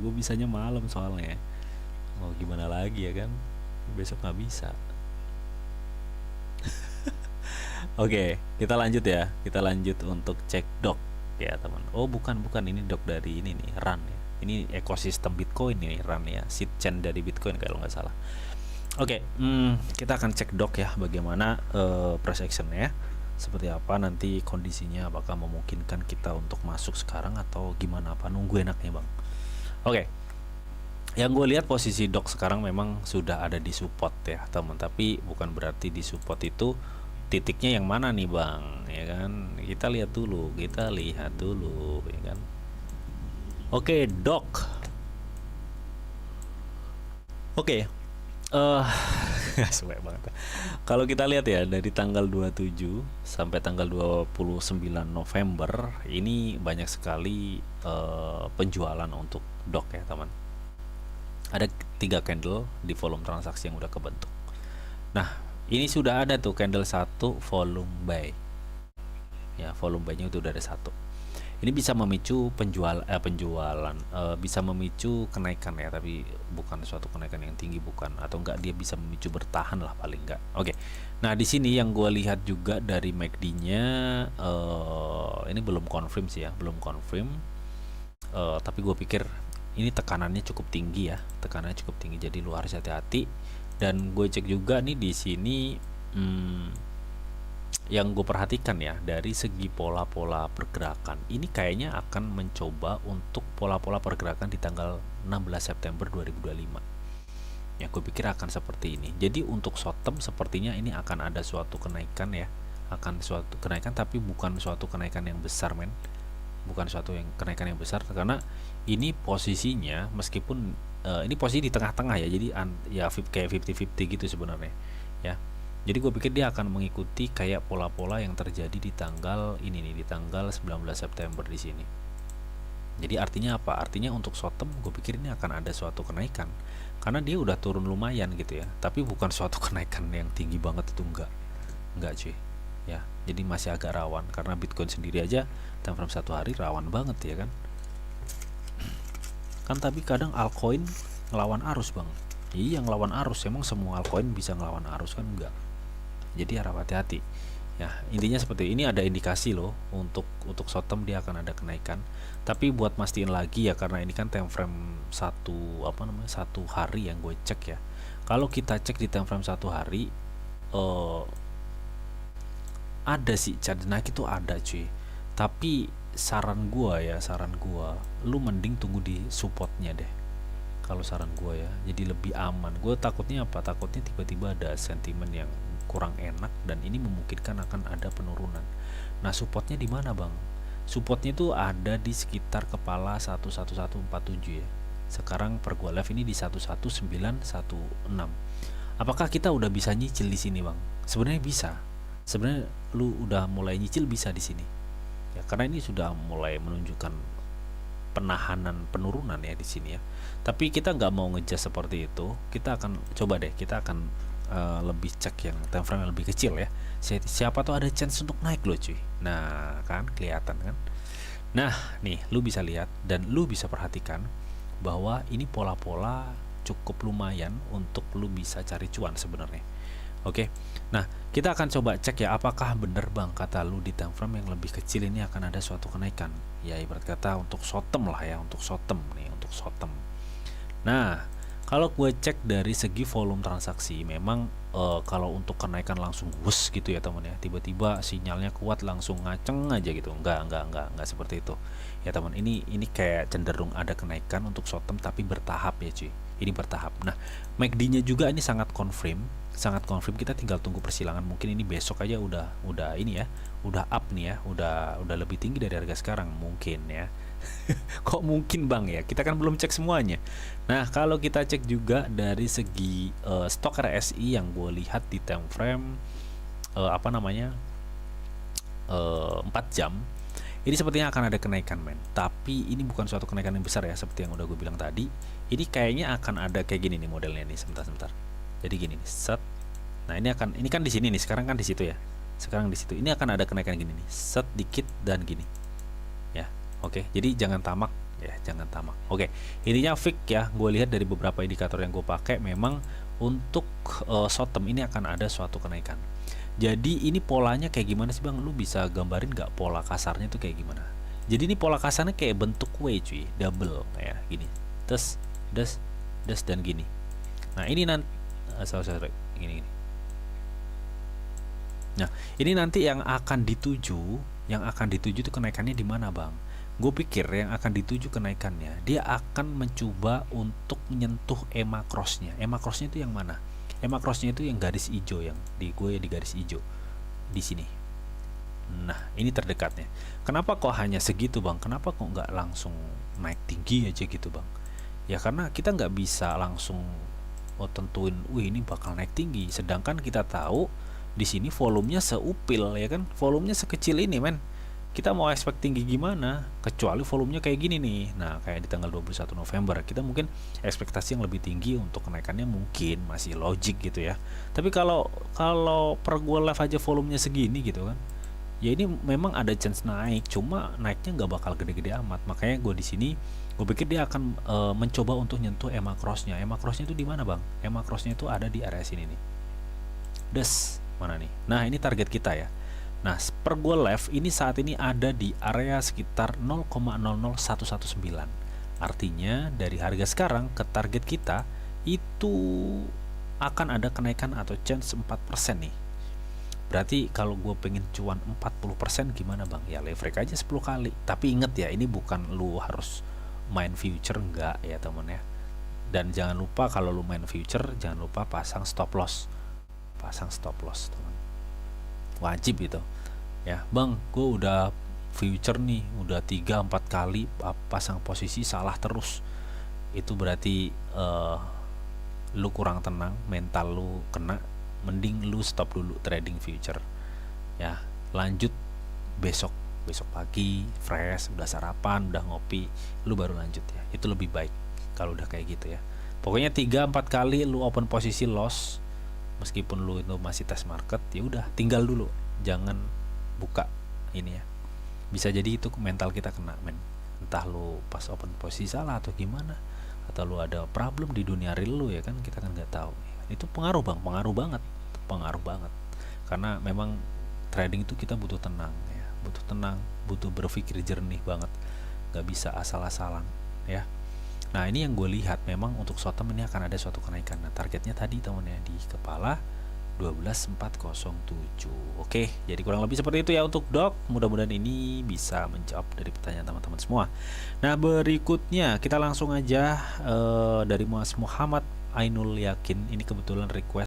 gue bisanya malam soalnya. Mau gimana lagi ya kan, besok nggak bisa. Oke, kita lanjut ya. Kita lanjut untuk cek doc ya teman. Oh bukan bukan, ini doc dari ini nih, Run ya. Ini ekosistem Bitcoin ini, Run ya, seed chain dari Bitcoin kalau nggak salah. Oke, kita akan cek doc ya, bagaimana price actionnya, seperti apa nanti kondisinya, apakah memungkinkan kita untuk masuk sekarang atau gimana, apa nunggu enaknya bang. Oke, yang gue lihat posisi doc sekarang memang sudah ada di support ya teman, tapi bukan berarti di support itu titiknya yang mana nih bang, ya kan? Kita lihat dulu, ya kan? Oke, doc. Oke, suwe banget. Kalau kita lihat ya dari tanggal 27 sampai tanggal 29 November ini banyak sekali penjualan untuk doc ya teman. Ada 3 candle di volume transaksi yang udah kebentuk. Nah, ini sudah ada tuh candle 1 volume buy. Ya, volume buy-nya itu udah ada 1. Ini bisa memicu penjualan, bisa memicu kenaikan ya, tapi bukan suatu kenaikan yang tinggi, bukan, atau enggak, dia bisa memicu bertahan lah paling enggak. Oke. Nah, di sini yang gue lihat juga dari MACD-nya ini belum confirm sih ya, belum confirm. Tapi gue pikir ini tekanannya cukup tinggi ya, tekanannya cukup tinggi, jadi lu harus hati-hati. Dan gue cek juga nih di sini, yang gue perhatikan ya dari segi pola-pola pergerakan, ini kayaknya akan mencoba untuk pola-pola pergerakan di tanggal 16 September 2025 ya, gue pikir akan seperti ini. Jadi untuk short term sepertinya ini akan ada suatu kenaikan ya, akan suatu kenaikan, tapi bukan suatu kenaikan yang besar men, bukan suatu yang kenaikan yang besar, karena ini posisinya meskipun ini posisi di tengah-tengah ya, jadi ya kayak 50-50 gitu sebenarnya ya. Jadi gue pikir dia akan mengikuti kayak pola-pola yang terjadi di tanggal ini nih, di tanggal 19 September di sini. Jadi artinya apa? Artinya untuk short term gue pikir ini akan ada suatu kenaikan, karena dia udah turun lumayan gitu ya, tapi bukan suatu kenaikan yang tinggi banget, itu enggak cuy ya. Jadi masih agak rawan, karena Bitcoin sendiri aja time frame 1 hari rawan banget ya kan. Kan tapi kadang altcoin ngelawan arus bang. Iya ngelawan arus, emang semua altcoin bisa ngelawan arus kan? Enggak. Jadi harap hati-hati ya, intinya seperti ini. Ada indikasi loh untuk short term dia akan ada kenaikan, tapi buat mastiin lagi ya, karena ini kan time frame satu hari yang gue cek ya. Kalau kita cek di time frame 1 hari, ada sih chart naik itu ada cuy, tapi saran gua lu mending tunggu di supportnya deh kalau saran gue ya, jadi lebih aman. Gue takutnya apa? Takutnya tiba-tiba ada sentimen yang kurang enak dan ini memungkinkan akan ada penurunan. Nah, supportnya di mana bang? Supportnya itu ada di sekitar kepala 11147 ya. Sekarang per gue live ini di 11916. Apakah kita udah bisa nyicil di sini bang? Sebenarnya bisa. Sebenarnya lu udah mulai nyicil bisa di sini. Ya, karena ini sudah mulai menunjukkan penahanan penurunan ya di sini ya. Tapi kita nggak mau ngejust seperti itu. Kita akan coba deh, kita akan lebih cek yang time frame yang lebih kecil ya. Siapa tuh ada chance untuk naik loh cuy. Nah kan kelihatan kan. Nah nih lu bisa lihat dan lu bisa perhatikan bahwa ini pola-pola cukup lumayan untuk lu bisa cari cuan sebenarnya. Oke. Nah, kita akan coba cek ya, apakah bener bang kata lu di time frame yang lebih kecil ini akan ada suatu kenaikan. Ya ibarat kata untuk short term lah ya, untuk short term nih, untuk short term. Nah, kalau gue cek dari segi volume transaksi, memang kalau untuk kenaikan langsung wus gitu ya teman ya, tiba-tiba sinyalnya kuat langsung ngaceng aja gitu, enggak seperti itu ya teman. Ini kayak cenderung ada kenaikan untuk short term, tapi bertahap ya cuy, ini bertahap. Nah, MACD nya juga ini sangat confirm, kita tinggal tunggu persilangan. Mungkin ini besok aja udah ini ya, udah up nih ya, udah lebih tinggi dari harga sekarang mungkin ya. Kok mungkin bang ya, kita kan belum cek semuanya. Nah, kalau kita cek juga dari segi stok RSI yang gue lihat di time frame 4 jam, ini sepertinya akan ada kenaikan men. Tapi ini bukan suatu kenaikan yang besar ya, seperti yang udah gue bilang tadi. Ini kayaknya akan ada kayak gini nih modelnya nih, sebentar. Jadi gini nih, set. Nah, ini kan di sini nih, sekarang kan di situ ya. Sekarang di situ. Ini akan ada kenaikan gini nih, set dikit dan gini. Ya. Oke, jadi jangan tamak ya, jangan tamak. Oke, intinya fix ya, gue lihat dari beberapa indikator yang gue pakai memang untuk short term ini akan ada suatu kenaikan. Jadi ini polanya kayak gimana sih bang? Lu bisa gambarin nggak pola kasarnya tuh kayak gimana? Jadi ini pola kasarnya kayak bentuk kue cuy, double ya gini, terus des dan gini. Nah ini nanti sorry, gini. Nah ini nanti yang akan dituju itu kenaikannya di mana bang? Gue pikir yang akan dituju kenaikannya, dia akan mencoba untuk menyentuh EMA crossnya. EMA crossnya itu yang mana? EMA crossnya itu yang garis hijau, yang di gue di garis hijau di sini. Nah ini terdekatnya. Kenapa kok hanya segitu bang? Kenapa kok nggak langsung naik tinggi aja gitu bang? Ya karena kita nggak bisa langsung tentuin, wih ini bakal naik tinggi. Sedangkan kita tahu di sini volumenya seupil ya kan, volumenya sekecil ini men. Kita mau expect tinggi gimana? Kecuali volumenya kayak gini nih. Nah kayak di tanggal 21 November kita mungkin ekspektasi yang lebih tinggi untuk kenaikannya mungkin masih logik gitu ya. Tapi kalau per gue live aja volumenya segini gitu kan, ya ini memang ada chance naik, cuma naiknya nggak bakal gede-gede amat. Makanya gue di sini gue pikir dia akan mencoba untuk nyentuh EMA crossnya. EMA crossnya itu di mana bang? EMA crossnya itu ada di area sini nih. Des mana nih? Nah ini target kita ya. Nah per gue live ini saat ini ada di area sekitar 0,00119. Artinya dari harga sekarang ke target kita itu akan ada kenaikan atau chance 4% nih. Berarti kalau gue pengen cuan 40% gimana bang? Ya leverage aja 10 kali. Tapi inget ya, ini bukan lu harus main future, enggak ya temen ya. Dan jangan lupa kalau lu main future, jangan lupa pasang stop loss. Pasang stop loss teman. Wajib itu. Ya bang, gue udah future nih, udah 3-4 kali pasang posisi salah terus. Itu berarti lu kurang tenang, mental lu kena. Mending lu stop dulu trading future ya, lanjut besok pagi fresh, udah sarapan, udah ngopi, lu baru lanjut ya. Itu lebih baik kalau udah kayak gitu ya. Pokoknya 3-4 kali lu open posisi loss, meskipun lu itu masih test market, ya udah tinggal dulu, jangan buka ini ya. Bisa jadi itu mental kita kena men, entah lu pas open posisi salah atau gimana, atau lu ada problem di dunia real lu ya kan, kita kan nggak tahu. Itu pengaruh bang, pengaruh banget karena memang trading itu kita butuh tenang ya, butuh berpikir jernih banget, nggak bisa asal-asalan ya. Nah ini yang gue lihat memang untuk short term ini akan ada suatu kenaikan. Nah targetnya tadi temennya di kepala 12407. Oke, jadi kurang lebih seperti itu ya untuk dok. Mudah-mudahan ini bisa menjawab dari pertanyaan teman-teman semua. Nah berikutnya kita langsung aja dari Mas Muhammad Ainul Yakin. Ini kebetulan request